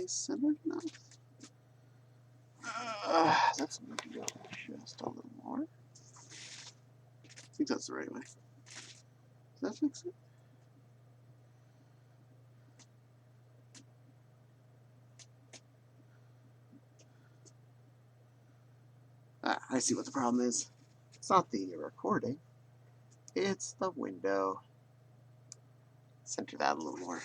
centered enough? That's maybe just a little more. I think that's the right way. Does that fix it? I see what the problem is. It's not the recording. It's the window. Center that a little more.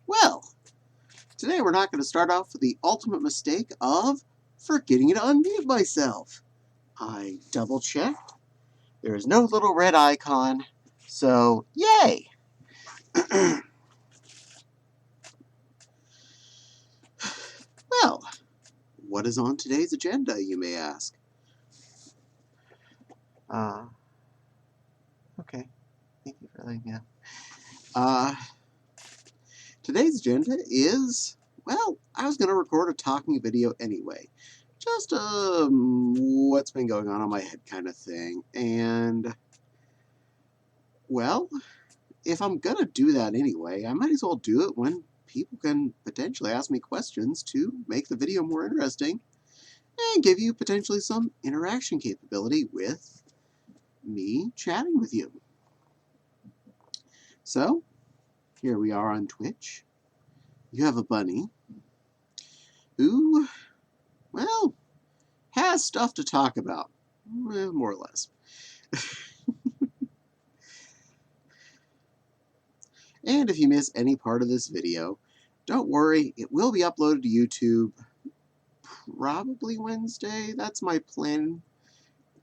Well, today we're not going to start off with the ultimate mistake of forgetting to unmute myself. I double checked. There is no little red icon, so yay! Well, what is on today's agenda, you may ask? Okay. Thank you for letting me know. Today's agenda is, well, I was going to record a talking video anyway. Just what's been going on my head kind of thing. And, well, if I'm going to do that anyway, I might as well do it when people can potentially ask me questions to make the video more interesting and give you potentially some interaction capability with me chatting with you. So, here we are on Twitch. You have a bunny who, well, has stuff to talk about, more or less. And if you miss any part of this video, don't worry, it will be uploaded to YouTube probably Wednesday. That's my plan.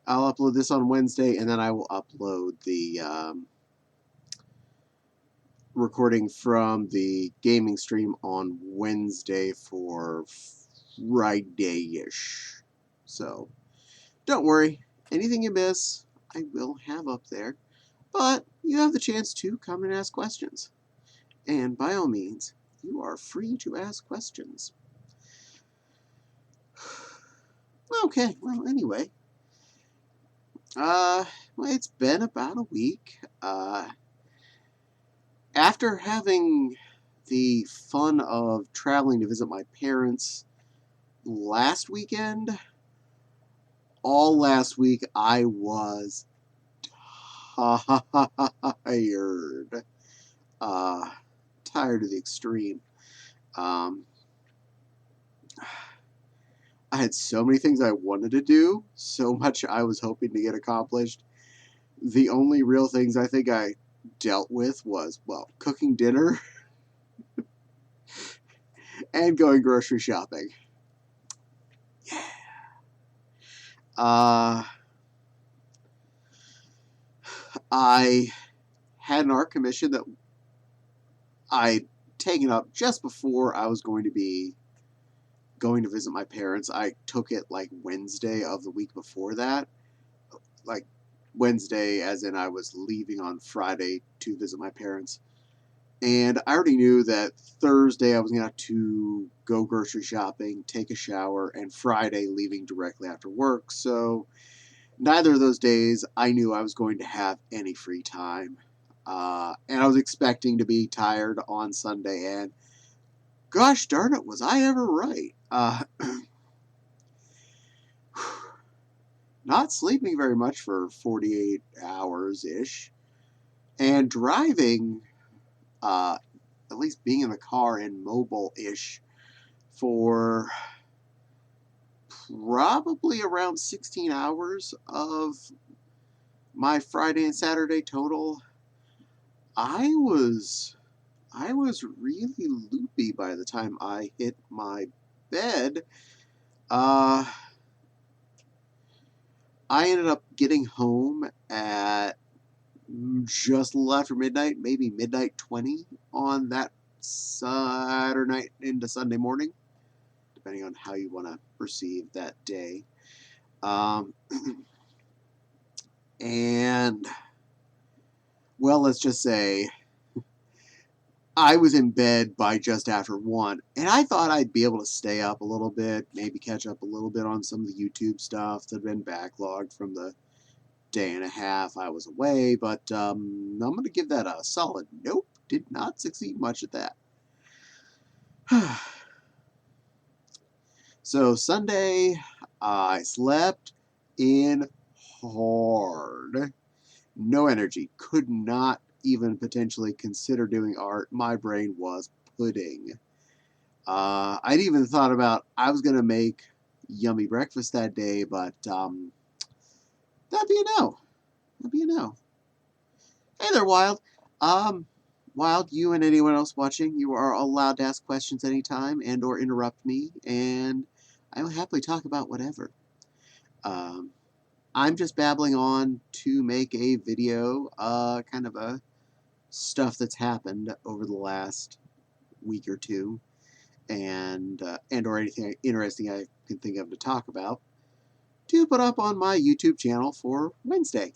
I'll upload this on Wednesday, and then I will upload the recording from the gaming stream on Wednesday for Friday-ish. So, don't worry, anything you miss, I will have up there. But you have the chance to come and ask questions. And by all means, you are free to ask questions. Okay, well, anyway. Well, it's been about a week. After having the fun of traveling to visit my parents last weekend, all last week I was tired. Tired to the extreme. I had so many things I wanted to do, so much I was hoping to get accomplished. The only real things I think I dealt with was, well, cooking dinner and going grocery shopping. Yeah. I had an art commission that I'd taken up just before I was going to visit my parents. I took it like Wednesday of the week before that. Like Wednesday as in I was leaving on Friday to visit my parents. And I already knew that Thursday I was going to have to go grocery shopping, take a shower, and Friday leaving directly after work. So neither of those days I knew I was going to have any free time. And I was expecting to be tired on Sunday, and gosh darn it, was I ever right. Not sleeping very much for 48 hours-ish, and driving, at least being in the car and mobile-ish, for probably around 16 hours of my Friday and Saturday total. I was really loopy by the time I hit my bed. I ended up getting home at just a little after midnight, maybe midnight 20 on that Saturday night into Sunday morning, depending on how you want to perceive that day. And, well, let's just say I was in bed by just after 1, and I thought I'd be able to stay up a little bit, maybe catch up a little bit on some of the YouTube stuff that had been backlogged from the day and a half I was away, but I'm going to give that a solid nope. did not succeed much at that. So Sunday, I slept in hard. No energy. Could not even potentially consider doing art. My brain was pudding. I'd even thought about I was going to make yummy breakfast that day, but that'd be a no. That'd be a no. Hey there, Wild. Um, Wild, you and anyone else watching, you are allowed to ask questions anytime and or interrupt me, and I will happily talk about whatever. Um, I'm just babbling on to make a video, kind of a stuff that's happened over the last week or two, and or anything interesting I can think of to talk about, to put up on my YouTube channel for Wednesday.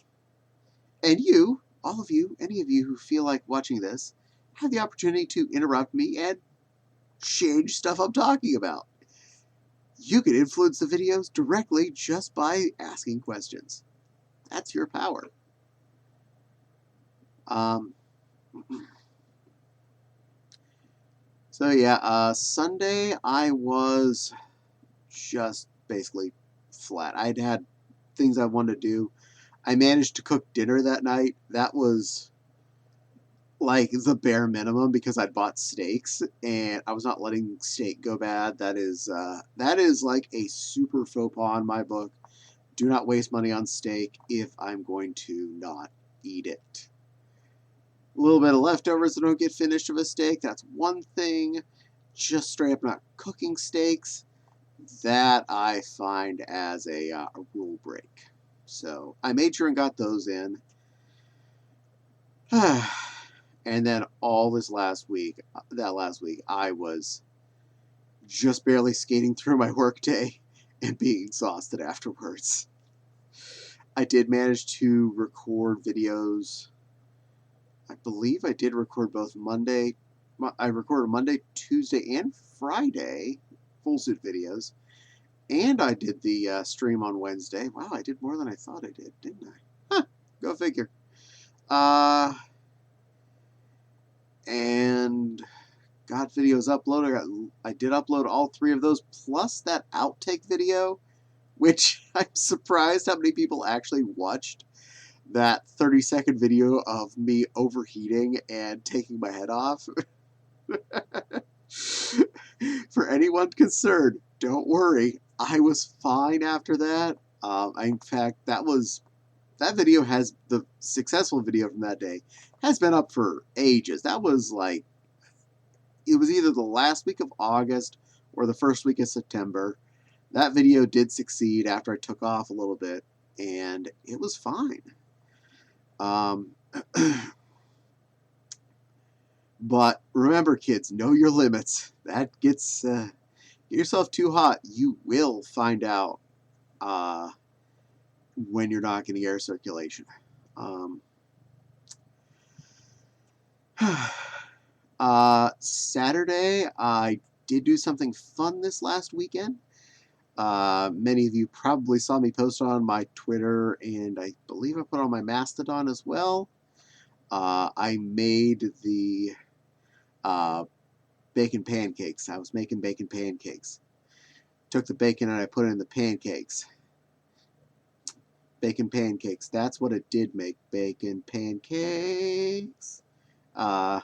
And you, all of you, any of you who feel like watching this, have the opportunity to interrupt me and change stuff I'm talking about. You can influence the videos directly just by asking questions. That's your power. So yeah, Sunday I was just basically flat. I'd had things I wanted to do. I managed to cook dinner that night. That was like the bare minimum because I'd bought steaks and I was not letting steak go bad. That is like a super faux pas in my book. Do not waste money on steak if I'm going to not eat it. A little bit of leftovers that don't get finished of a steak, that's one thing. Just straight up not cooking steaks, that I find as a rule break. So I made sure and got those in. And then all this last week, I was just barely skating through my workday and being exhausted afterwards. I did manage to record videos. I believe I did record both Monday. I recorded Monday, Tuesday, and Friday full suit videos. And I did the stream on Wednesday. Wow, I did more than I thought I did, didn't I? Huh, go figure. And got videos uploaded. I did upload all 3 of those, plus that outtake video, which I'm surprised how many people actually watched. That 30-second video of me overheating and taking my head off. For anyone concerned, don't worry. I was fine after that. In fact, that video has, the successful video from that day has been up for ages. That was like, it was either the last week of August or the first week of September. That video did succeed after I took off a little bit, and it was fine. But remember, kids, know your limits. That gets, get yourself too hot, you will find out when you're not getting air circulation. Saturday, I did do something fun this last weekend. Many of you probably saw me post on my Twitter, and I believe I put on my Mastodon as well. I made the bacon pancakes. I was making bacon pancakes. Took the bacon and I put it in the pancakes. Bacon pancakes. That's what it did make. Bacon pancakes. And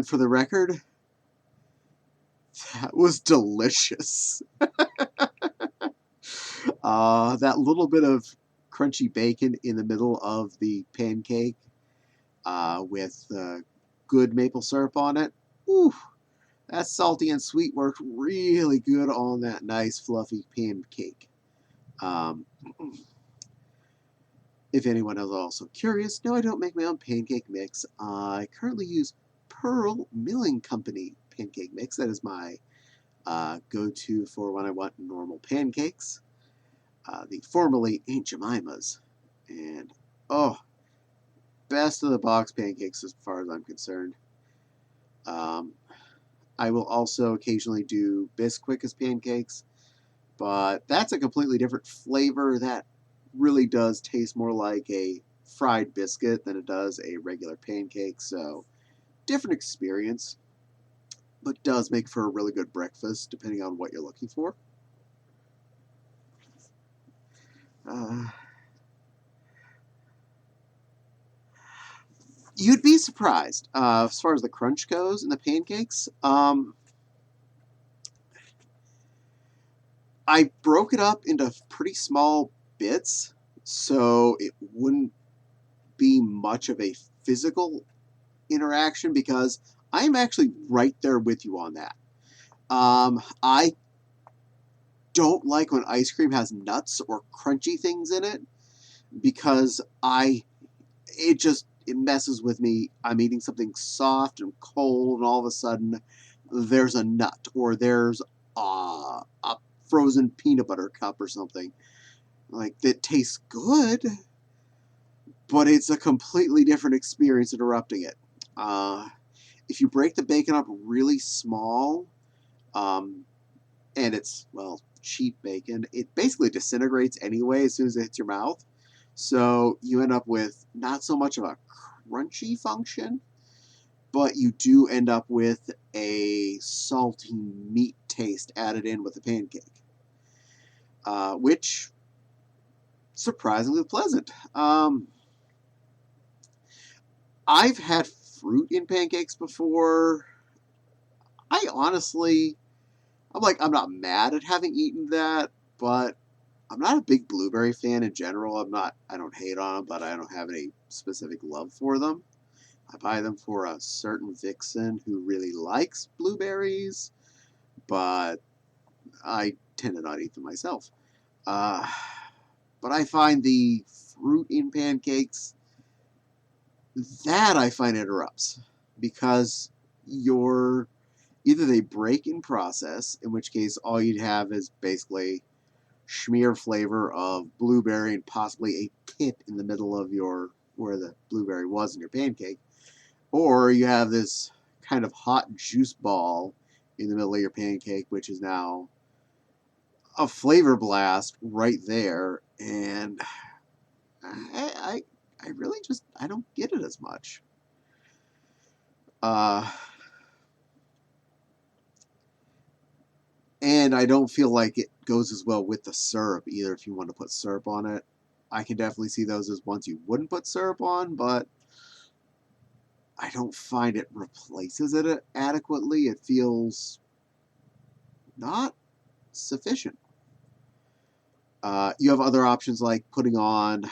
for the record, that was delicious. That little bit of crunchy bacon in the middle of the pancake with good maple syrup on it. Ooh, that salty and sweet worked really good on that nice fluffy pancake. If anyone is also curious, no, I don't make my own pancake mix. I currently use Pearl Milling Company pancake mix. That is my go-to for when I want normal pancakes. The formerly Aunt Jemima's. And, oh, best of the box pancakes as far as I'm concerned. I will also occasionally do Bisquick as pancakes, but that's a completely different flavor. That really does taste more like a fried biscuit than it does a regular pancake, so different experience, but does make for a really good breakfast depending on what you're looking for. You'd be surprised as far as the crunch goes in the pancakes. I broke it up into pretty small bits, so it wouldn't be much of a physical interaction because I'm actually right there with you on that. I don't like when ice cream has nuts or crunchy things in it because it messes with me. I'm eating something soft and cold, and all of a sudden there's a nut or there's a frozen peanut butter cup or something like that tastes good, but it's a completely different experience interrupting it. If you break the bacon up really small, and it's, well, cheap bacon, it basically disintegrates anyway as soon as it hits your mouth. So you end up with not so much of a crunchy function, but you do end up with a salty meat taste added in with the pancake, which surprisingly pleasant. I've had fruit in pancakes before. I'm not mad at having eaten that, but I'm not a big blueberry fan in general. I don't hate on them, but I don't have any specific love for them. I buy them for a certain vixen who really likes blueberries, but I tend to not eat them myself. Uh, but I find the fruit in pancakes, that I find interrupts because either they break in process, in which case all you'd have is basically schmear flavor of blueberry and possibly a pit in the middle of where the blueberry was in your pancake, or you have this kind of hot juice ball in the middle of your pancake, which is now a flavor blast right there, and I really just I don't get it as much. And I don't feel like it goes as well with the syrup either if you want to put syrup on it. I can definitely see those as ones you wouldn't put syrup on, but I don't find it replaces it adequately. It feels not sufficient. You have other options like putting on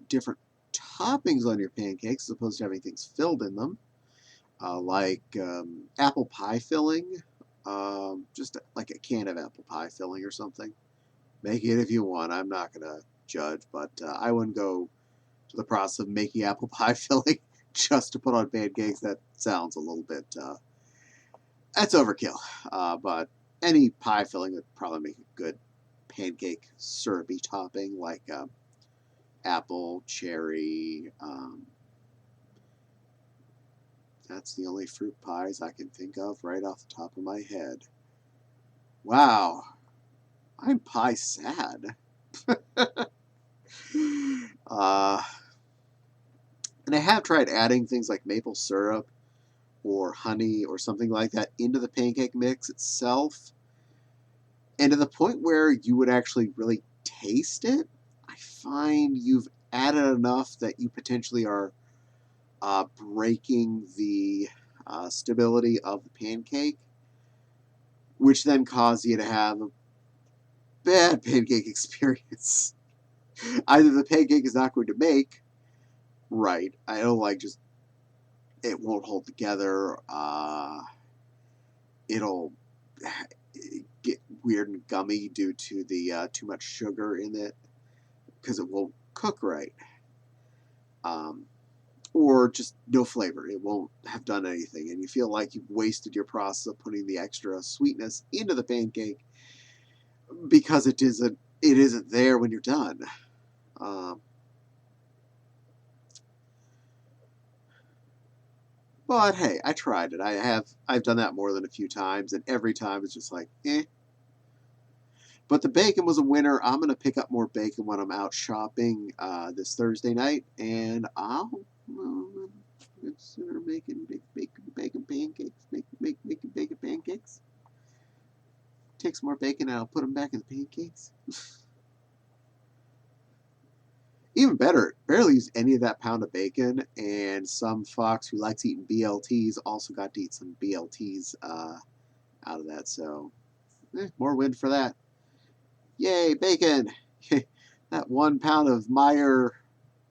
different toppings on your pancakes as opposed to having things filled in them, like apple pie filling, just like a can of apple pie filling or something. Make it if you want. I'm not going to judge, but I wouldn't go to the process of making apple pie filling just to put on pancakes. That sounds a little bit, that's overkill. But any pie filling would probably make a good pancake syrupy topping, like apple, cherry. That's the only fruit pies I can think of right off the top of my head. Wow, I'm pie sad. And I have tried adding things like maple syrup or honey or something like that into the pancake mix itself. And to the point where you would actually really taste it, I find you've added enough that you potentially are breaking the stability of the pancake, which then causes you to have a bad pancake experience. Either the pancake is not going to make right, I don't like just it won't hold together. It'll get weird and gummy due to the too much sugar in it because it won't cook right. Or just no flavor. It won't have done anything, and you feel like you've wasted your process of putting the extra sweetness into the pancake because it isn't there when you're done. Um, but hey, I tried it. I've done that more than a few times, and every time it's just like, eh. But the bacon was a winner. I'm going to pick up more bacon when I'm out shopping this Thursday night, and I'll consider making bacon pancakes. Making bacon pancakes. Take some more bacon and I'll put them back in the pancakes. Even better, barely used any of that pound of bacon, and some fox who likes eating BLTs also got to eat some BLTs out of that, so more win for that. Yay, bacon! That 1 pound of Meyer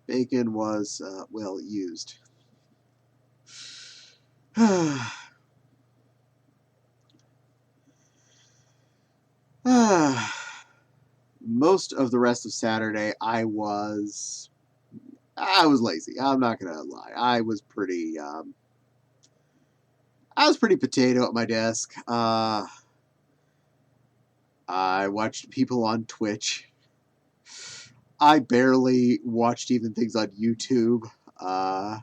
bacon was well used. Most of the rest of Saturday, I was lazy. I'm not gonna lie. I was pretty potato at my desk. I watched people on Twitch. I barely watched even things on YouTube. I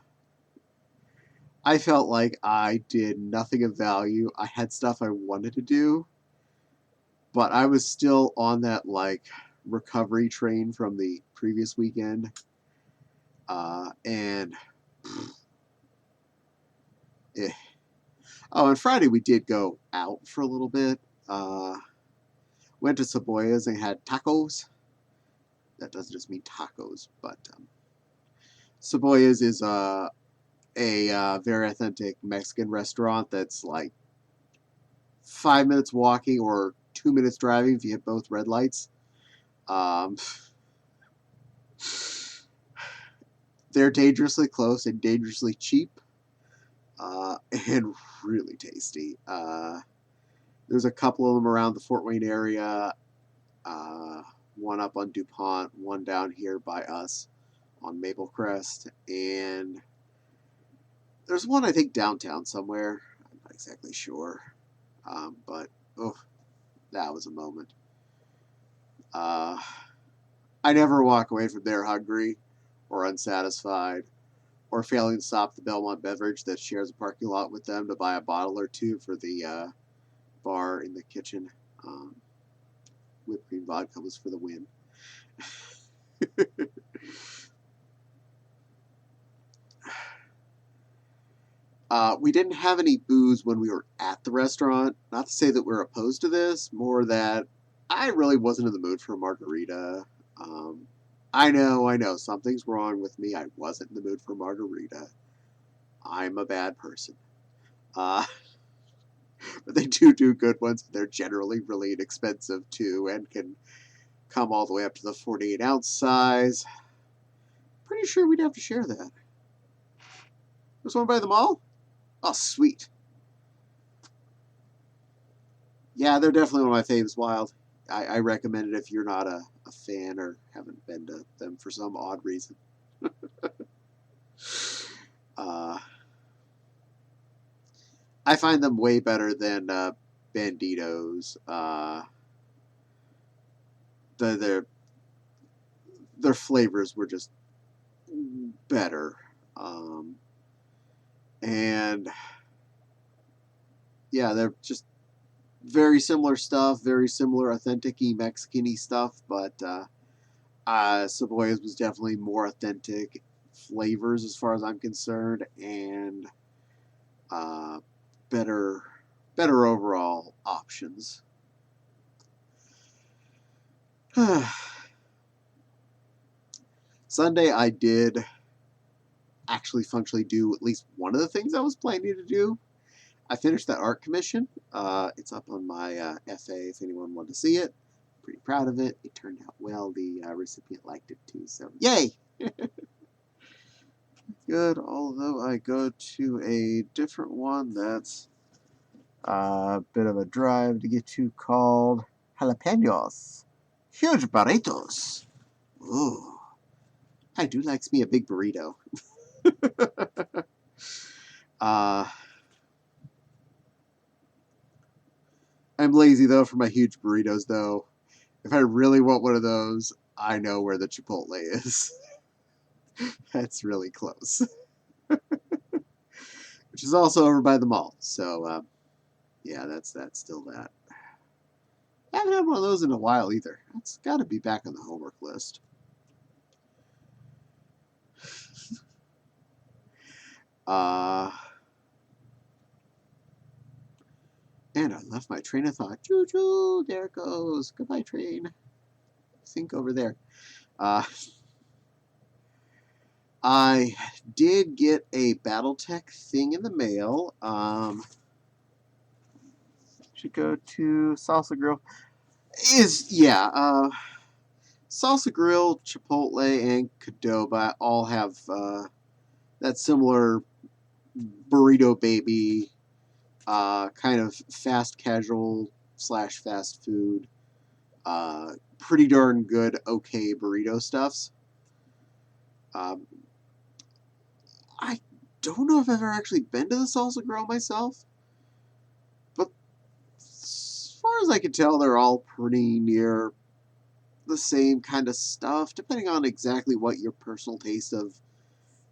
felt like I did nothing of value. I had stuff I wanted to do, but I was still on that like recovery train from the previous weekend. And oh, and Friday we did go out for a little bit. Went to Cebollas and had tacos. That doesn't just mean tacos, but Cebollas is a very authentic Mexican restaurant that's like 5 minutes walking or 2 minutes driving if you hit both red lights. They're dangerously close and dangerously cheap, and really tasty. There's a couple of them around the Fort Wayne area. One up on DuPont, one down here by us on Maple Crest, and there's one I think downtown somewhere. I'm not exactly sure, but oh, that was a moment. I never walk away from there hungry or unsatisfied or failing to stop the Belmont Beverage that shares a parking lot with them to buy a bottle or two for the bar in the kitchen. Whipped cream vodka was for the win. We didn't have any booze when we were at the restaurant. Not to say that we're opposed to this, more that I really wasn't in the mood for a margarita. I know, something's wrong with me. I wasn't in the mood for a margarita. I'm a bad person. But they do good ones. They're generally really inexpensive too, and can come all the way up to the 48-ounce size. Pretty sure we'd have to share that. There's one by the mall? Oh, sweet. Yeah, they're definitely one of my faves. Wild. I recommend it if you're not a fan or haven't been to them for some odd reason. I find them way better than Banditos. Their flavors were just better. And yeah, they're just very similar stuff, very similar authentic-y, Mexican-y stuff, but Cebollas was definitely more authentic flavors as far as I'm concerned, and better overall options. Sunday I did actually functionally do at least one of the things I was planning to do. I finished that art commission. It's up on my FA if anyone wanted to see it. Pretty proud of it. It turned out well. The recipient liked it too, so yay! Good, although I go to a different one that's a bit of a drive to get to called Jalapenos. Huge burritos. Ooh. I do likes me a big burrito. I'm lazy, though, for my huge burritos, though. If I really want one of those, I know where the Chipotle is. That's really close. Which is also over by the mall. So, yeah, that's still that. Haven't had one of those in a while either. That's got to be back on the homework list. And I left my train of thought. Choo choo, there it goes. Goodbye, train. Think over there. I did get a BattleTech thing in the mail. Should go to Salsa Grill. Salsa Grill, Chipotle, and Qdoba all have that similar burrito baby kind of fast casual / fast food. Pretty darn good, okay burrito stuffs. I don't know if I've ever actually been to the Salsa Grill myself, but as far as I can tell, they're all pretty near the same kind of stuff, depending on exactly what your personal taste of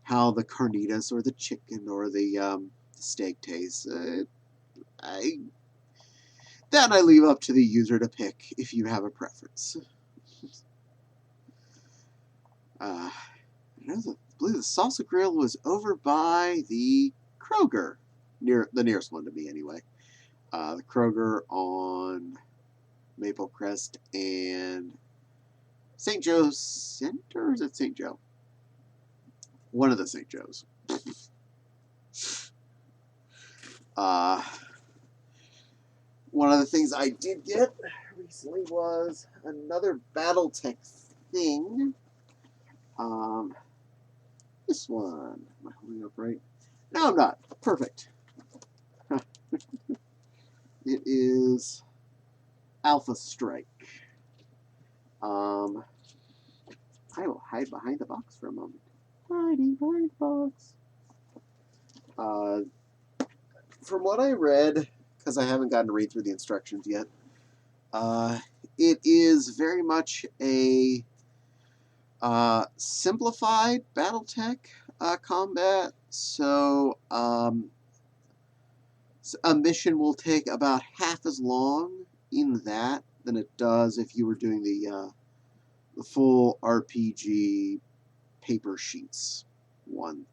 how the carnitas or the chicken or the steak tastes. I leave up to the user to pick if you have a preference. I believe the Salsa Grill was over by the Kroger, the nearest one to me anyway. The Kroger on Maple Crest and St. Joe Center, or is it St. Joe? One of the St. Joes. One of the things I did get recently was another BattleTech thing. This one. Am I holding up right? No, I'm not. Perfect. It is Alpha Strike. I will hide behind the box for a moment. Hiding behind the box. From what I read, because I haven't gotten to read through the instructions yet, it is very much a simplified BattleTech combat. So a mission will take about half as long in that than it does if you were doing the full RPG paper sheets one,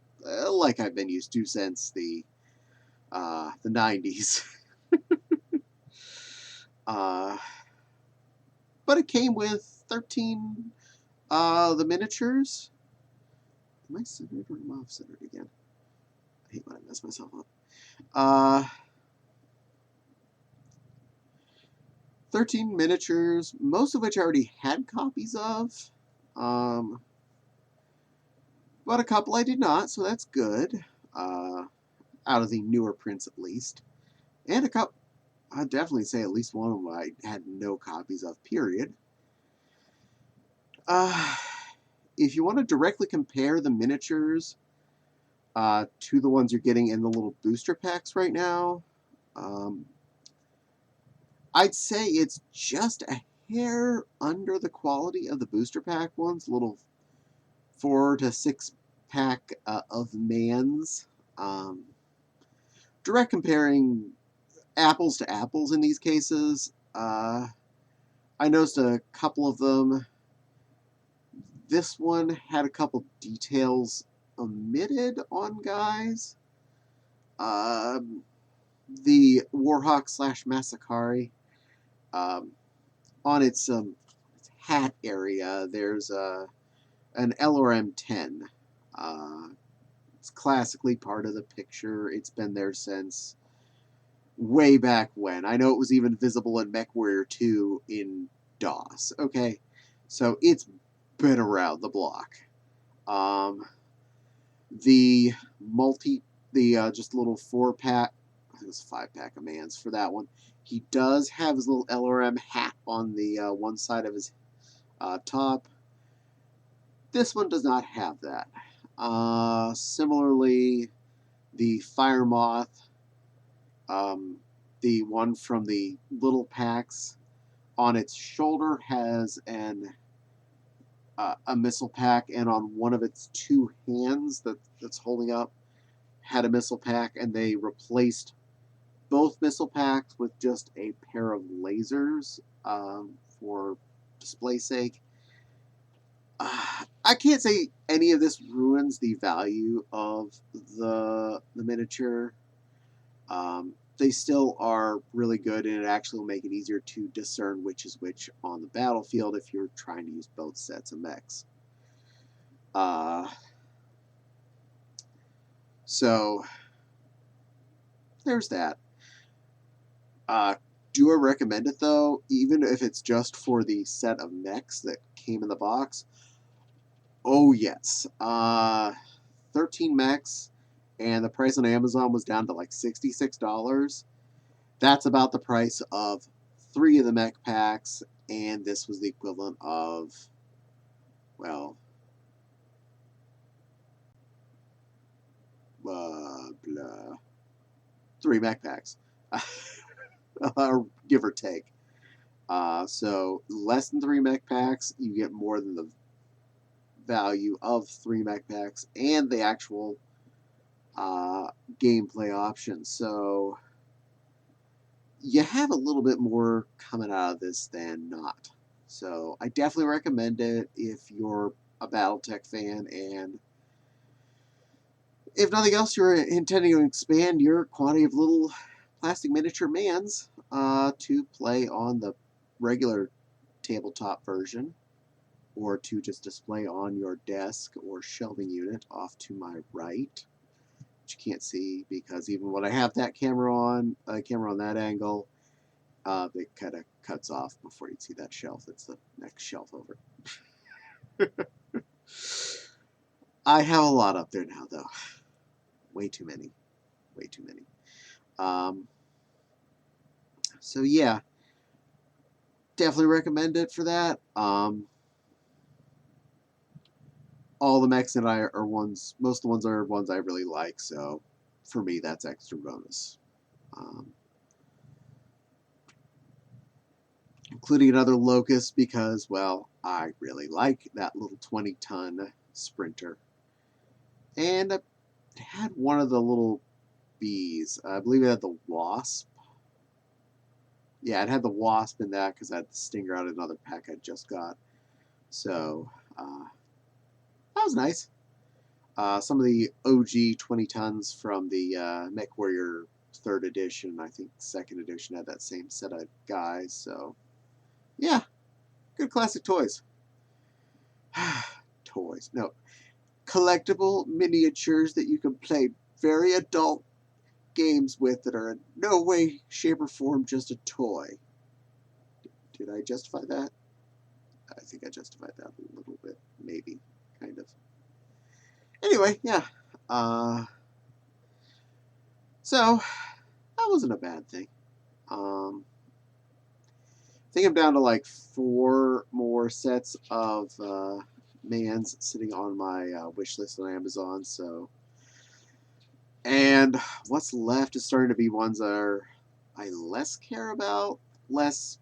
like I've been used to since the 90s. But it came with 13 the miniatures. Am I centered or am I off centered again? I hate when I mess myself up. 13 miniatures, most of which I already had copies of. But a couple I did not, so that's good. Out of the newer prints at least. And a couple, I'd definitely say at least one of them I had no copies of, period. If you want to directly compare the miniatures to the ones you're getting in the little booster packs right now, I'd say it's just a hair under the quality of the booster pack ones, little 4 to 6 pack of Mans. Direct comparing apples to apples in these cases. I noticed a couple of them. This one had a couple details omitted on guys. The Warhawk / Masakari, on its hat area, there's an LRM-10. It's classically part of the picture. It's been there since way back when. I know it was even visible in MechWarrior 2 in DOS. Okay, so it's been around the block. The just little 4-pack, I think it was 5-pack of Mans for that one. He does have his little LRM hat on the one side of his top. This one does not have that. Similarly, the Fire Moth, the one from the little packs, on its shoulder has a missile pack, and on one of its 2 hands that's holding up had a missile pack, and they replaced both missile packs with just a pair of lasers for display sake. I can't say any of this ruins the value of the miniature. They still are really good, and it actually will make it easier to discern which is which on the battlefield if you're trying to use both sets of mechs. So there's that. Do I recommend it though? Even if it's just for the set of mechs that came in the box? Oh yes. 13 mechs, and the price on Amazon was down to like $66. That's about the price of 3 of the mech packs, and this was the equivalent of, well, blah, 3 mech packs, give or take. So less than 3 mech packs, you get more than the value of 3 mech packs and the actual gameplay options. So you have a little bit more coming out of this than not. So I definitely recommend it if you're a BattleTech fan, and if nothing else, you're intending to expand your quantity of little plastic miniature mans to play on the regular tabletop version, or to just display on your desk or shelving unit off to my right, which you can't see because even when I have that camera on that angle, it kind of cuts off before you'd see that shelf. It's the next shelf over. I have a lot up there now, though. Way too many. Way too many. So yeah, definitely recommend it for that. All the mechs that are ones, most of the ones are ones I really like, so for me that's extra bonus. Including another Locust because, well, I really like that little 20-ton Sprinter. And I had one of the little bees. I believe it had the Wasp. Yeah, it had the Wasp in that because I had the Stinger out of another pack I just got. So, that was nice. Some of the OG 20 tons from the Mech Warrior 3rd edition, I think 2nd edition, had that same set of guys. So, yeah, good classic toys. Toys. No. Collectible miniatures that you can play very adult games with that are in no way, shape, or form just a toy. Did I justify that? I think I justified that a little bit. Maybe. Kind of. Anyway, yeah. So, that wasn't a bad thing. I think I'm down to like 4 more sets of mans sitting on my wish list on Amazon. So, and what's left is starting to be ones that I less care about, less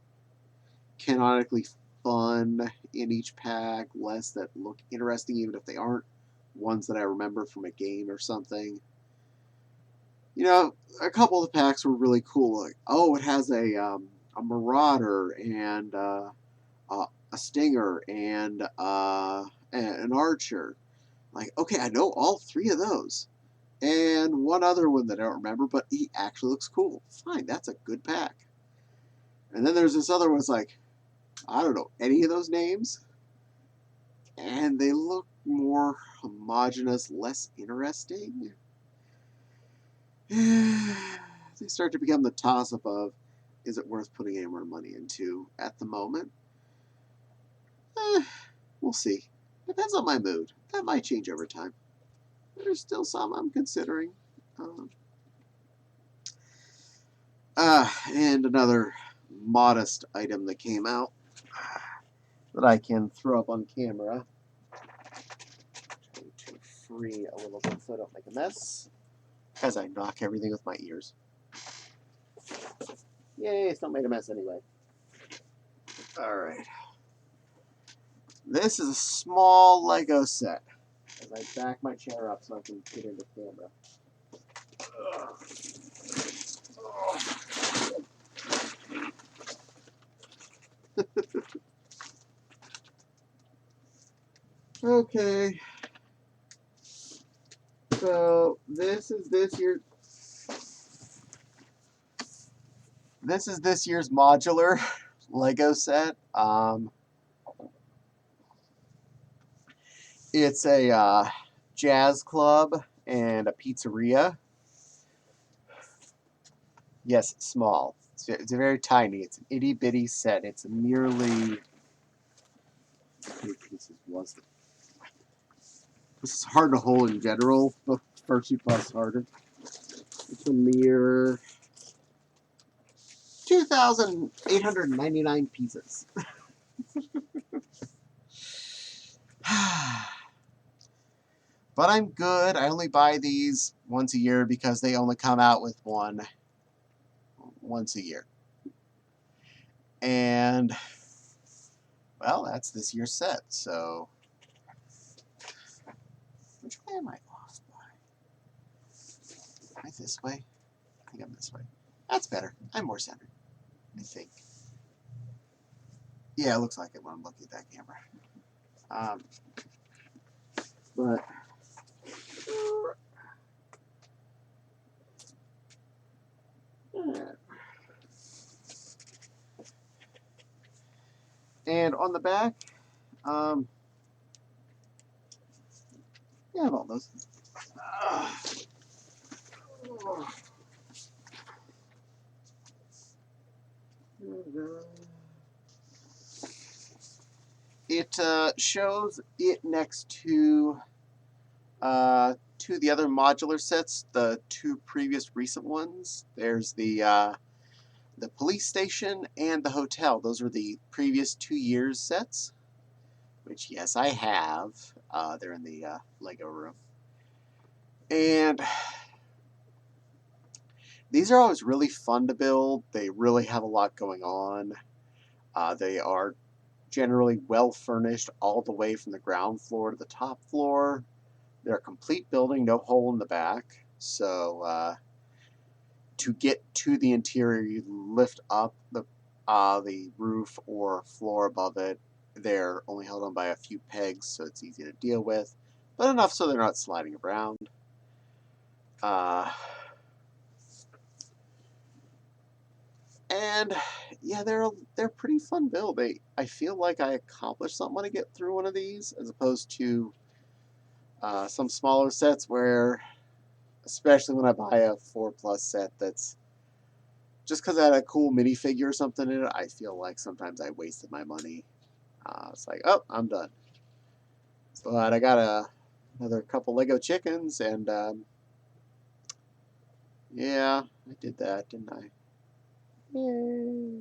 canonically fun in each pack, less that look interesting even if they aren't ones that I remember from a game or something. You know, a couple of the packs were really cool. Like, oh, it has a Marauder and a Stinger and an Archer. Like, okay, I know all 3 of those. And one other one that I don't remember, but he actually looks cool. Fine, that's a good pack. And then there's this other one that's like, I don't know any of those names. And they look more homogenous, less interesting. They start to become the toss-up of, is it worth putting any more money into at the moment? We'll see. Depends on my mood. That might change over time. There's still some I'm considering. And another modest item that came out that I can throw up on camera. Trying to free a little bit so I don't make a mess as I knock everything with my ears. Yay, it's not made a mess anyway. Alright. This is a small Lego set. As I back my chair up so I can get into camera. Okay. So this is this year's modular Lego set. It's a jazz club and a pizzeria. Yes, small. It's very tiny. It's an itty bitty set. It's merely. How many pieces was it? This is hard to hold in general, but first you plus harder. It's a mere 2,899 pieces. But I'm good. I only buy these once a year because they only come out with one once a year. And, well, that's this year's set. So, which way am I off by? Am I this way? I think I'm this way. That's better. I'm more centered, I think. Yeah, it looks like it when I'm looking at that camera. But and on the back, yeah, I have all those. It shows it next to two of the other modular sets, the two previous recent ones. There's the police station and the hotel. Those were the previous 2 years sets, which, yes, I have. They're in the Lego room. And these are always really fun to build. They really have a lot going on. They are generally well furnished all the way from the ground floor to the top floor. They're a complete building, no hole in the back. So to get to the interior, you lift up the roof or floor above it. They're only held on by a few pegs, so it's easy to deal with, but enough so they're not sliding around. And yeah, they're pretty fun build. I feel like I accomplished something when I get through one of these, as opposed to some smaller sets where, especially when I buy a 4+ set that's just because I had a cool minifigure or something in it, I feel like sometimes I wasted my money. It's like, oh, I'm done. But I got another couple Lego chickens, and yeah, I did that, didn't I? Yay.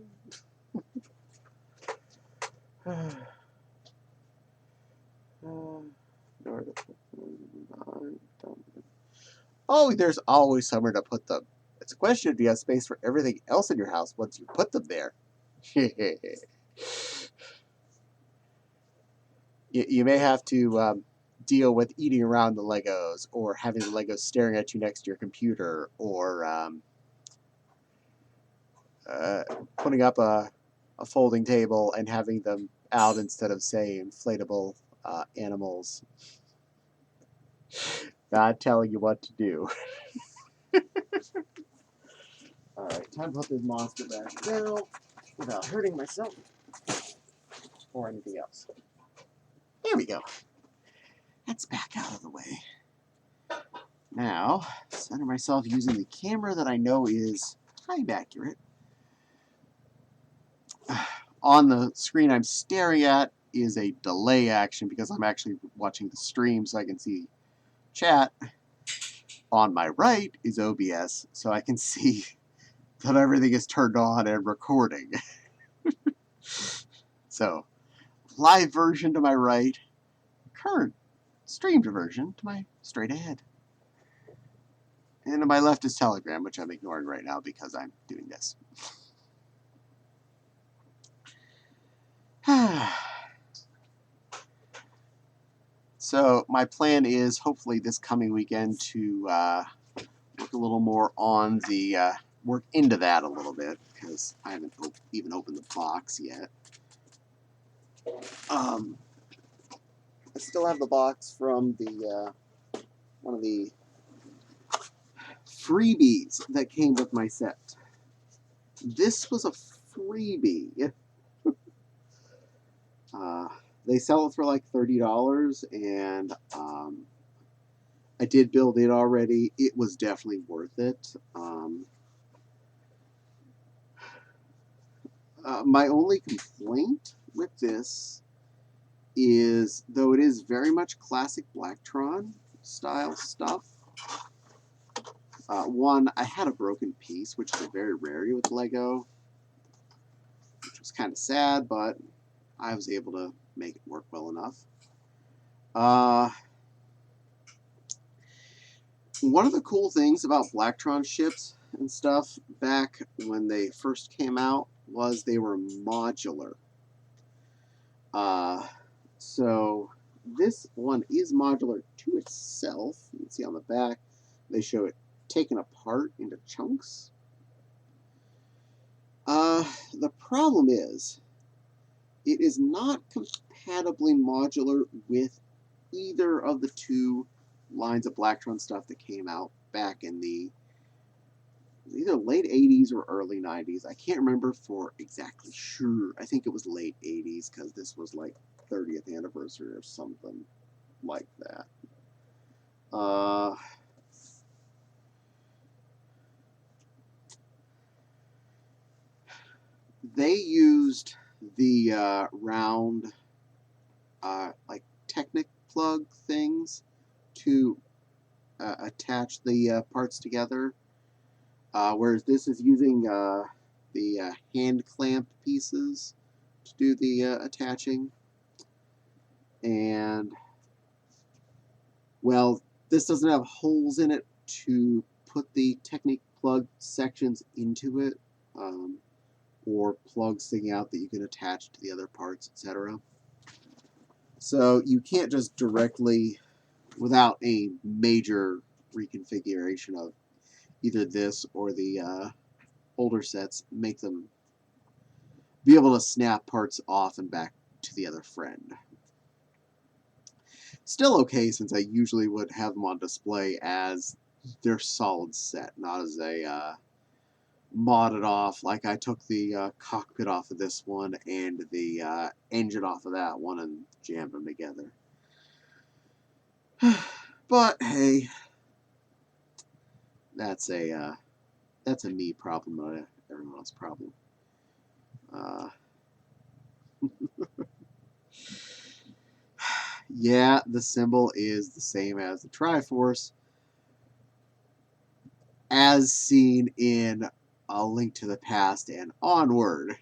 Oh, there's always somewhere to put them. It's a question if you have space for everything else in your house once you put them there. You may have to deal with eating around the Legos, or having the Legos staring at you next to your computer, or putting up a folding table and having them out instead of, say, inflatable animals. Not telling you what to do. Alright, time to put this monster back down without hurting myself or anything else. There we go. That's back out of the way. Now, center myself using the camera that I know is time accurate. On the screen I'm staring at is a delay action because I'm actually watching the stream so I can see chat. On my right is OBS, so I can see that everything is turned on and recording. So, live version to my right, current streamed version to my straight ahead. And to my left is Telegram, which I'm ignoring right now because I'm doing this. So my plan is hopefully this coming weekend to work a little more on the work into that a little bit, because I haven't even opened the box yet. I still have the box from the one of the freebies that came with my set. This was a freebie. They sell it for like $30, and I did build it already. It was definitely worth it. My only complaint with this is, though it is very much classic Blacktron style stuff, one, I had a broken piece, which is a very rarity with Lego, which was kind of sad, but I was able to make it work well enough. One of the cool things about Blacktron ships and stuff back when they first came out was they were modular. So this one is modular to itself. You can see on the back, they show it taken apart into chunks. The problem is, it is not compatibly modular with either of the two lines of Blacktron stuff that came out back in the either late 80s or early 90s. I can't remember for exactly sure. I think it was late 80s because this was like 30th anniversary or something like that. They used the round like Technic plug things to attach the parts together, whereas this is using the hand clamp pieces to do the attaching. And, well, this doesn't have holes in it to put the Technic plug sections into it, or plugs sticking out that you can attach to the other parts, etc. So you can't just directly, without a major reconfiguration of either this or the older sets, make them be able to snap parts off and back to the other friend. Still okay, since I usually would have them on display as their solid set, not as a modded off, like I took the cockpit off of this one and the engine off of that one and jammed them together. But hey, that's a me problem, not everyone else's problem. Yeah, the symbol is the same as the Triforce, as seen in A Link to the Past and Onward.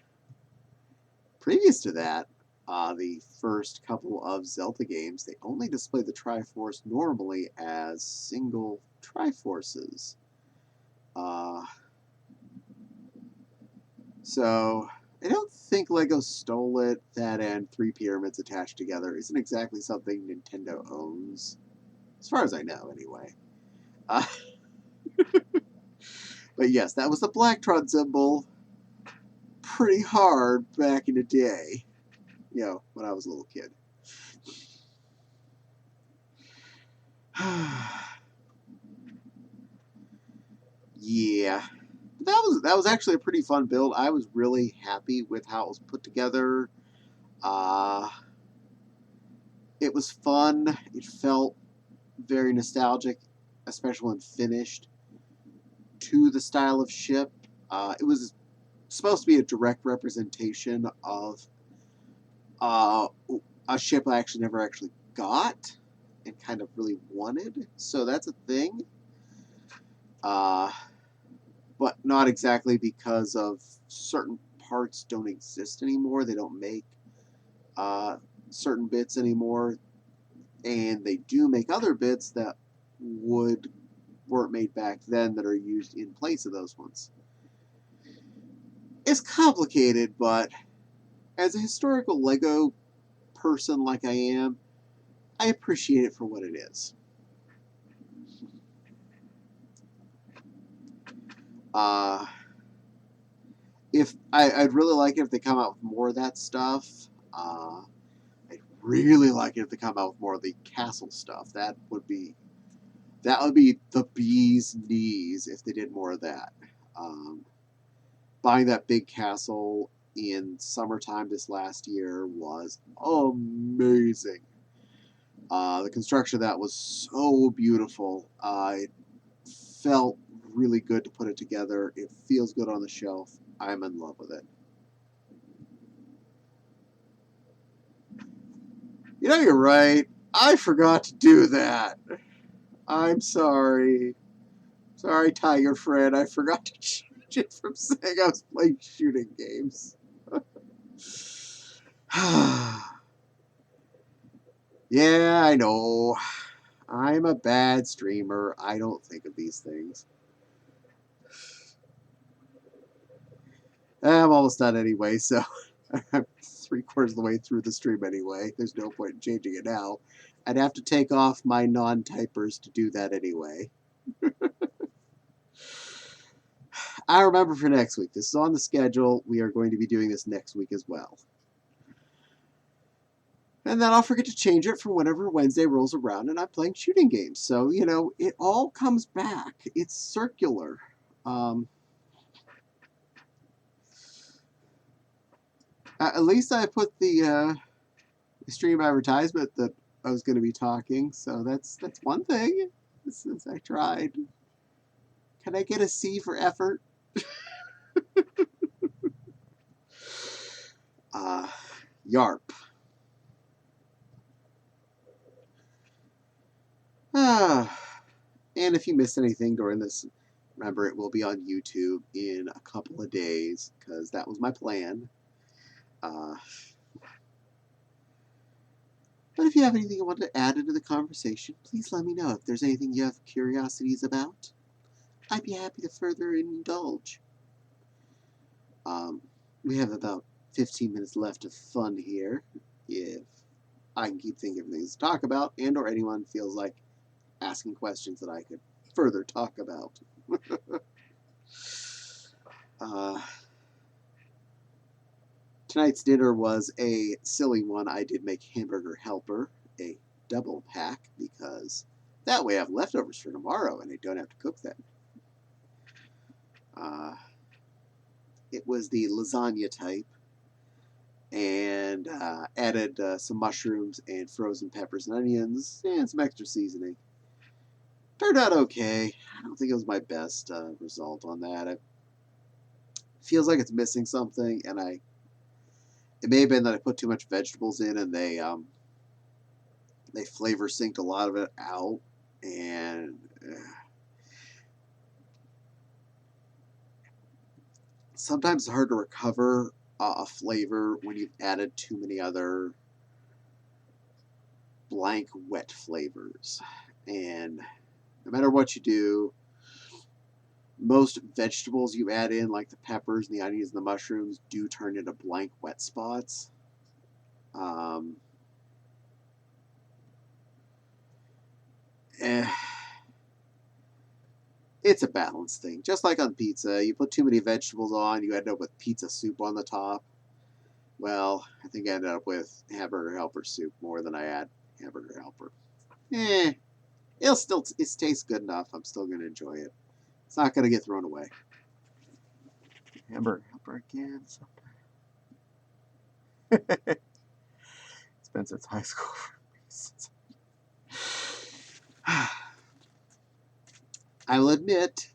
Previous to that, the first couple of Zelda games, they only display the Triforce normally as single Triforces. So I don't think LEGO stole it. That and 3 pyramids attached together isn't exactly something Nintendo owns, as far as I know, anyway. But yes, that was the Blacktron symbol pretty hard back in the day, you know, when I was a little kid. Yeah, that was actually a pretty fun build. I was really happy with how it was put together. It was fun. It felt very nostalgic, especially when finished, to the style of ship. It was supposed to be a direct representation of a ship I actually never actually got and kind of really wanted. So that's a thing. But not exactly because of certain parts don't exist anymore. They don't make certain bits anymore, and they do make other bits that weren't made back then that are used in place of those ones. It's complicated, but as a historical Lego person like I am, I appreciate it for what it is. If I'd really like it if they come out with more of that stuff. I'd really like it if they come out with more of the castle stuff. That would be the bee's knees if they did more of that. Buying that big castle in summertime this last year was amazing. The construction of that was so beautiful. It felt really good to put it together. It feels good on the shelf. I'm in love with it. You know, you're right. I forgot to do that. I'm sorry. Sorry, Tiger Friend. I forgot to change it from saying I was playing shooting games. Yeah, I know. I'm a bad streamer. I don't think of these things. I'm almost done anyway, so I'm 3/4 of the way through the stream anyway. There's no point in changing it now. I'd have to take off my non-typers to do that anyway. I remember for next week. This is on the schedule. We are going to be doing this next week as well. And then I'll forget to change it for whenever Wednesday rolls around and I'm playing shooting games. So, you know, it all comes back. It's circular. At least I put the stream advertisement that I was going to be talking. So that's one thing. Since I tried. Can I get a C for effort? Yarp. And if you missed anything during this, remember it will be on YouTube in a couple of days, because that was my plan. But if you have anything you want to add into the conversation, please let me know. If there's anything you have curiosities about, I'd be happy to further indulge. We have about 15 minutes left of fun here. If I can keep thinking of things to talk about, and or anyone feels like asking questions that I could further talk about. Tonight's dinner was a silly one. I did make hamburger helper, a double pack, because that way I have leftovers for tomorrow and I don't have to cook them. It was the lasagna type, and added some mushrooms and frozen peppers and onions and some extra seasoning. Turned out okay. I don't think it was my best result on that. It feels like it's missing something, and it may have been that I put too much vegetables in, and they flavor synced a lot of it out, and sometimes it's hard to recover a flavor when you've added too many other blank wet flavors. And no matter what you do, most vegetables you add in, like the peppers and the onions and the mushrooms, do turn into blank wet spots. It's a balance thing. Just like on pizza, you put too many vegetables on, you end up with pizza soup on the top. Well, I think I ended up with hamburger helper soup more than I had hamburger helper. It tastes good enough. I'm still going to enjoy it. It's not going to get thrown away. Hamburger helper again. It's been since high school for reasons. I will admit,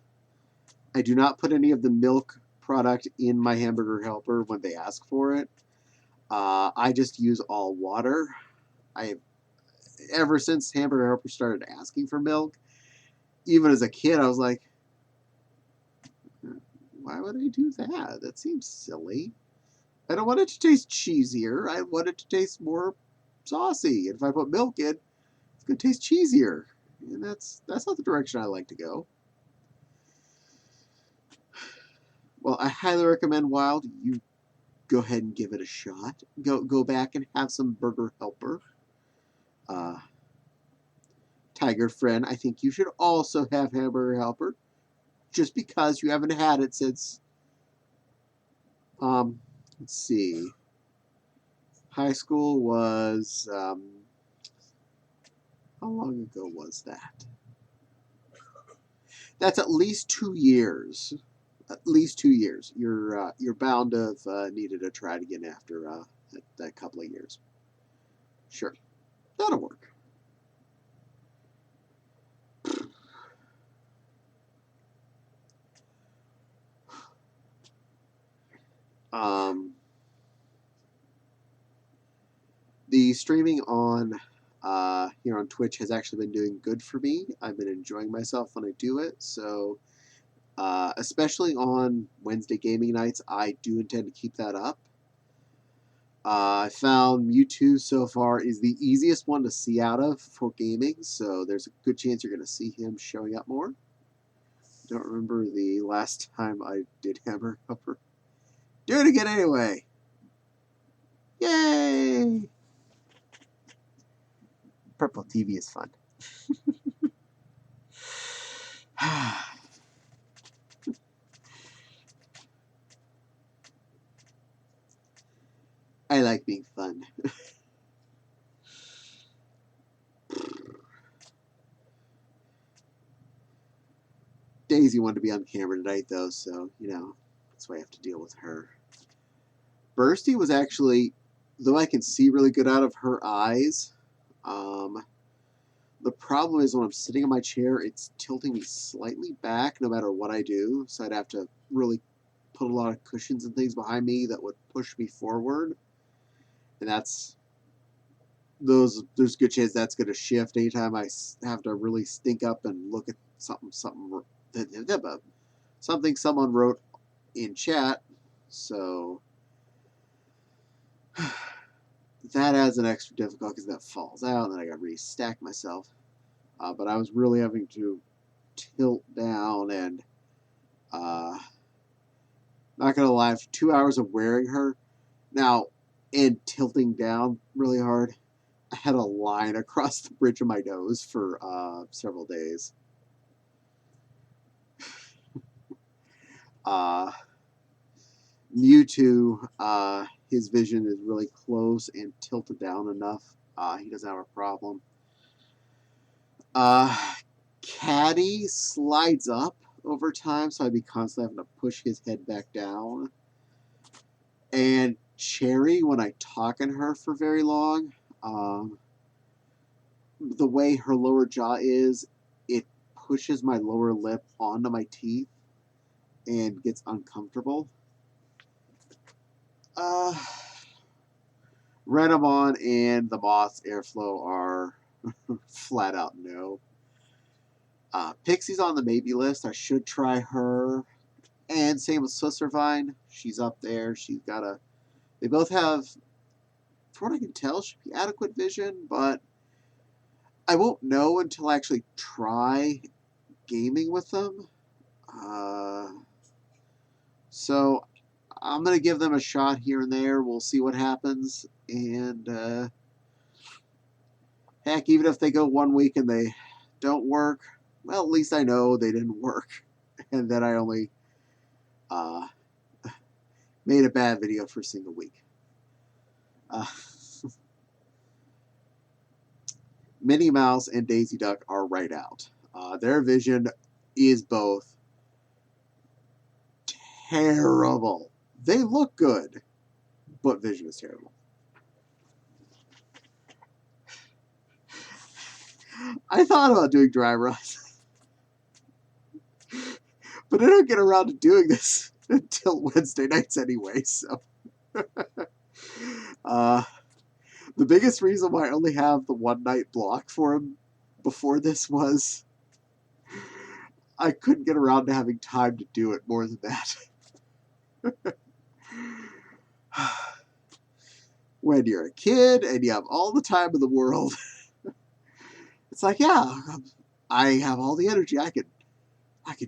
I do not put any of the milk product in my hamburger helper when they ask for it. I just use all water. Ever since hamburger helper started asking for milk, even as a kid, I was like, why would I do that? That seems silly. I don't want it to taste cheesier. I want it to taste more saucy. And if I put milk in, it's going to taste cheesier. And that's not the direction I like to go. Well, I highly recommend Wild. You go ahead and give it a shot. Go back and have some burger helper. Tiger Friend, I think you should also have hamburger helper, just because you haven't had it since, let's see, High school was, how long ago was that? That's at least 2 years. At least 2 years. You're bound to have needed to try it again after that couple of years. Sure, that'll work. The streaming on here on Twitch has actually been doing good for me. I've been enjoying myself when I do it, so especially on Wednesday gaming nights, I do intend to keep that up. I found Mewtwo so far is the easiest one to see out of for gaming, so there's a good chance you're going to see him showing up more. Don't remember the last time I did Hammer Cover. Do it again anyway! Yay! Purple TV is fun. I like being fun. Daisy wanted to be on camera tonight, though, so, you know, that's why I have to deal with her. Bursty was actually, though I can see really good out of her eyes, the problem is when I'm sitting in my chair, it's tilting me slightly back no matter what I do, so I'd have to really put a lot of cushions and things behind me that would push me forward, and there's a good chance that's going to shift anytime I have to really stink up and look at something someone wrote in chat, so that adds an extra difficulty because that falls out, and then I got to restack myself. But I was really having to tilt down, and not gonna lie, after 2 hours of wearing her now and tilting down really hard, I had a line across the bridge of my nose for several days. Mewtwo, his vision is really close and tilted down enough. He doesn't have a problem. Caddy slides up over time, so I'd be constantly having to push his head back down. And Cherry, when I talk in her for very long, the way her lower jaw is, it pushes my lower lip onto my teeth and gets uncomfortable. Renamon and the Moth's airflow are flat out no. Pixie's on the maybe list. I should try her. And same with Susservine. She's up there. She's got a... They both have, from what I can tell, should be adequate vision, but I won't know until I actually try gaming with them. So I'm going to give them a shot here and there. We'll see what happens. And heck, even if they go 1 week and they don't work, well, at least I know they didn't work. And that I only made a bad video for a single week. Minnie Mouse and Daisy Duck are right out. Their vision is both terrible. They look good, but vision is terrible. I thought about doing dry runs, but I don't get around to doing this until Wednesday nights anyway, so. The biggest reason why I only have the one night block for him before this was I couldn't get around to having time to do it more than that. When you're a kid and you have all the time in the world, it's like, yeah, I have all the energy. I could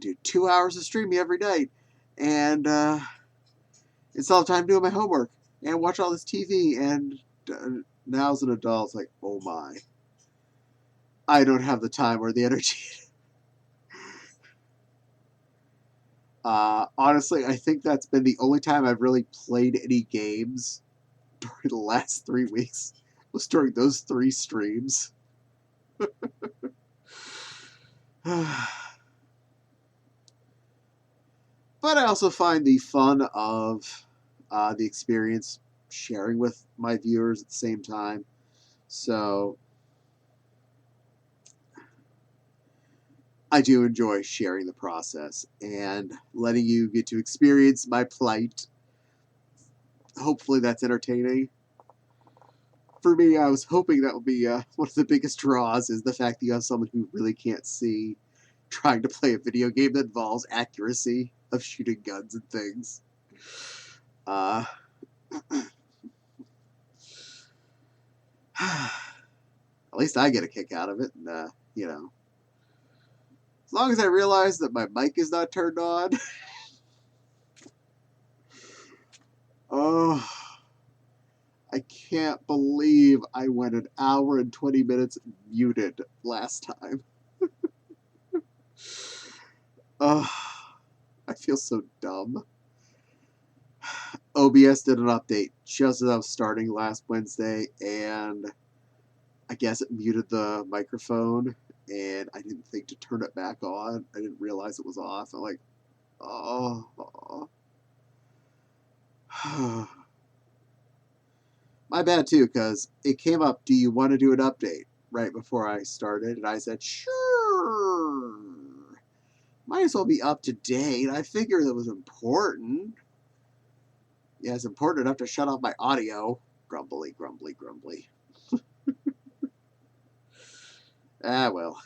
do 2 hours of streaming every night, and instead of time doing my homework and watch all this TV. And now as an adult, it's like, oh my, I don't have the time or the energy. Honestly, I think that's been the only time I've really played any games during the last 3 weeks was during those 3 streams. But I also find the fun of the experience sharing with my viewers at the same time. So I do enjoy sharing the process and letting you get to experience my plight. Hopefully that's entertaining. For me, I was hoping that would be one of the biggest draws, is the fact that you have someone who really can't see trying to play a video game that involves accuracy of shooting guns and things. At least I get a kick out of it, and you know, as long as I realize that my mic is not turned on. Oh, I can't believe I went an hour and 20 minutes muted last time. Oh, I feel so dumb. OBS did an update just as I was starting last Wednesday, and I guess it muted the microphone, and I didn't think to turn it back on. I didn't realize it was off. I'm like, oh. My bad too, because it came up, do you want to do an update, right before I started? And I said, sure. Might as well be up to date. I figured it was important. Yeah, it's important enough to shut off my audio. Grumbly, grumbly, grumbly. Ah, well.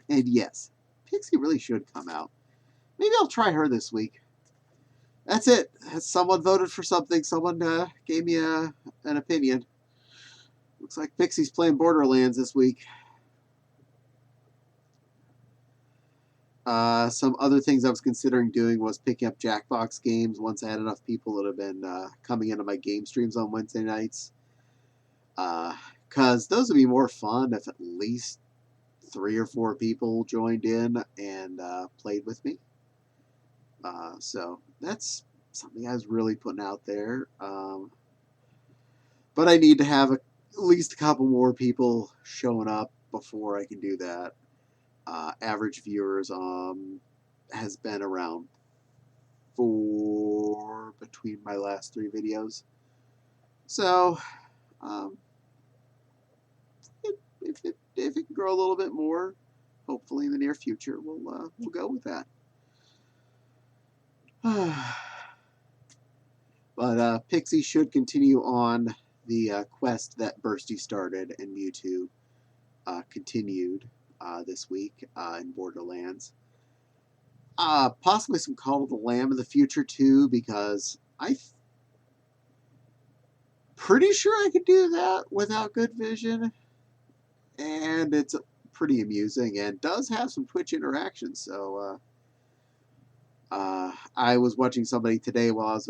And yes, Pixie really should come out. Maybe I'll try her this week. That's it. Someone voted for something. Someone gave me an opinion. Looks like Pixie's playing Borderlands this week. Some other things I was considering doing was picking up Jackbox games once I had enough people that have been coming into my game streams on Wednesday nights. Because those would be more fun if at least 3 or 4 people joined in and played with me. So that's something I was really putting out there. But I need to have at least a couple more people showing up before I can do that. Average viewers has been around 4 between my last 3 videos. So if it can grow a little bit more, hopefully in the near future, we'll go with that. But Pixie should continue on the quest that Bursty started and Mewtwo continued this week in Borderlands. Possibly some Call of the Lamb in the future too, because I'm pretty sure I could do that without good vision, and it's pretty amusing and does have some Twitch interaction. So I was watching somebody today while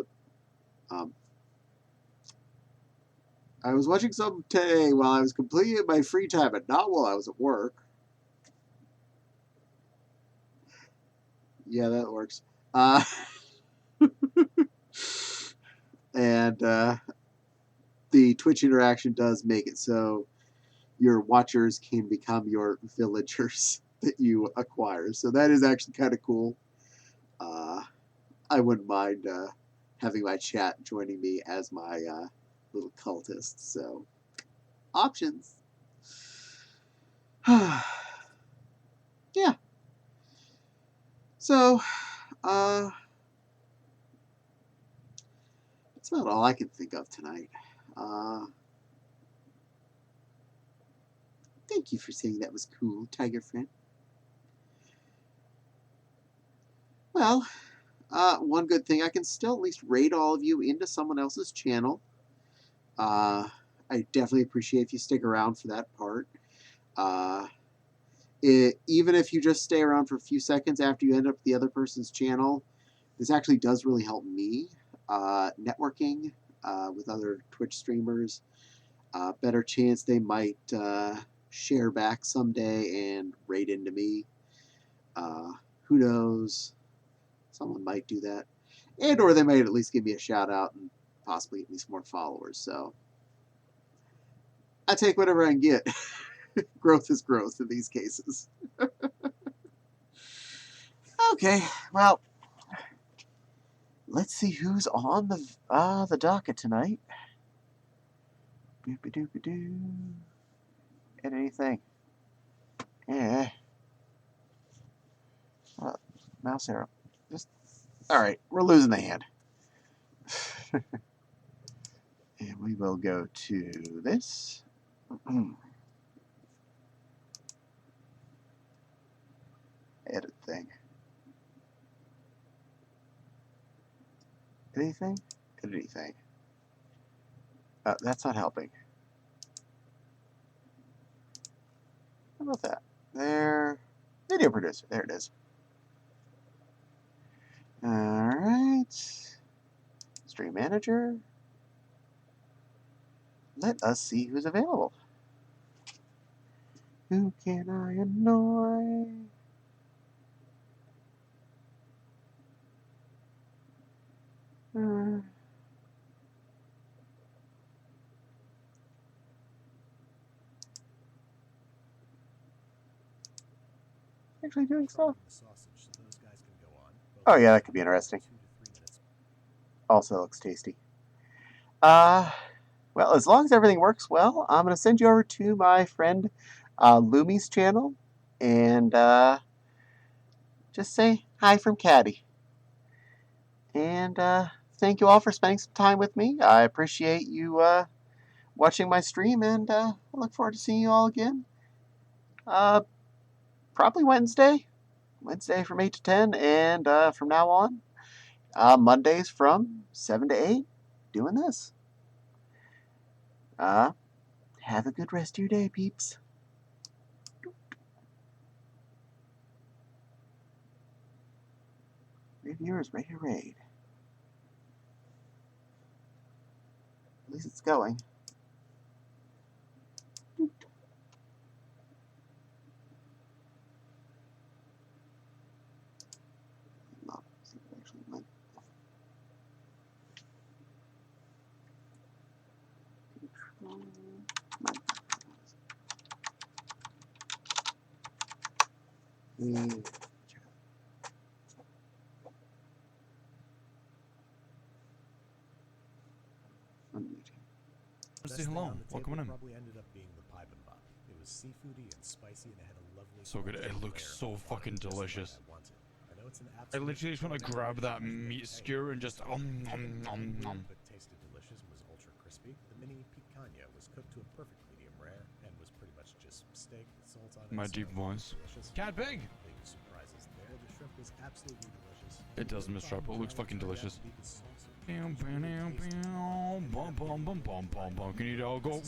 I was watching some today while I was completing my free time, and not while I was at work. Yeah, that works. And the Twitch interaction does make it so your watchers can become your villagers that you acquire. So that is actually kind of cool. I wouldn't mind having my chat joining me as my little cultist. So, options. Yeah. So, that's about all I can think of tonight. Thank you for saying that was cool, Tiger Friend. Well, one good thing, I can still at least raid all of you into someone else's channel. I definitely appreciate if you stick around for that part. Even if you just stay around for a few seconds after you end up the other person's channel, this actually does really help me. Networking with other Twitch streamers, better chance they might share back someday and raid into me. Who knows? Someone might do that. And or they might at least give me a shout out and possibly at least more followers. So I take whatever I can get. Growth is growth in these cases. Okay, well, let's see who's on the docket tonight. Boop-a-doop-a-doo. And anything. Yeah. Mouse arrow. Just all right. We're losing the hand. And we will go to this. Edit thing. Anything? Edit anything. That's not helping. How about that? There. Video producer. There it is. All right. Stream manager. Let us see who's available. Who can I annoy? Actually doing stuff. Oh yeah, that could be interesting. Also looks tasty. Well, as long as everything works well, I'm gonna send you over to my friend Lumi's channel and just say hi from Caddy. And thank you all for spending some time with me. I appreciate you watching my stream, and I look forward to seeing you all again. Probably Wednesday from 8 to 10, and from now on, Mondays from 7 to 8, doing this. Have a good rest of your day, peeps. Reviewers ready to raid. At least it's going. Say hello. Welcome in. Probably ended up being the pipe and bop. It was seafoody and spicy, and it had a lovely. So good. It looks so fucking delicious. I literally just want to grab that meat skewer and just But tasted delicious and was ultra crispy. The mini picanha was cooked to a perfect medium rare and was pretty much just steak, salt on it. My deep voice. Cat pig. Surprises there. The shrimp was absolutely delicious. It does, Miss Sharp. It looks fucking delicious. Can you all go?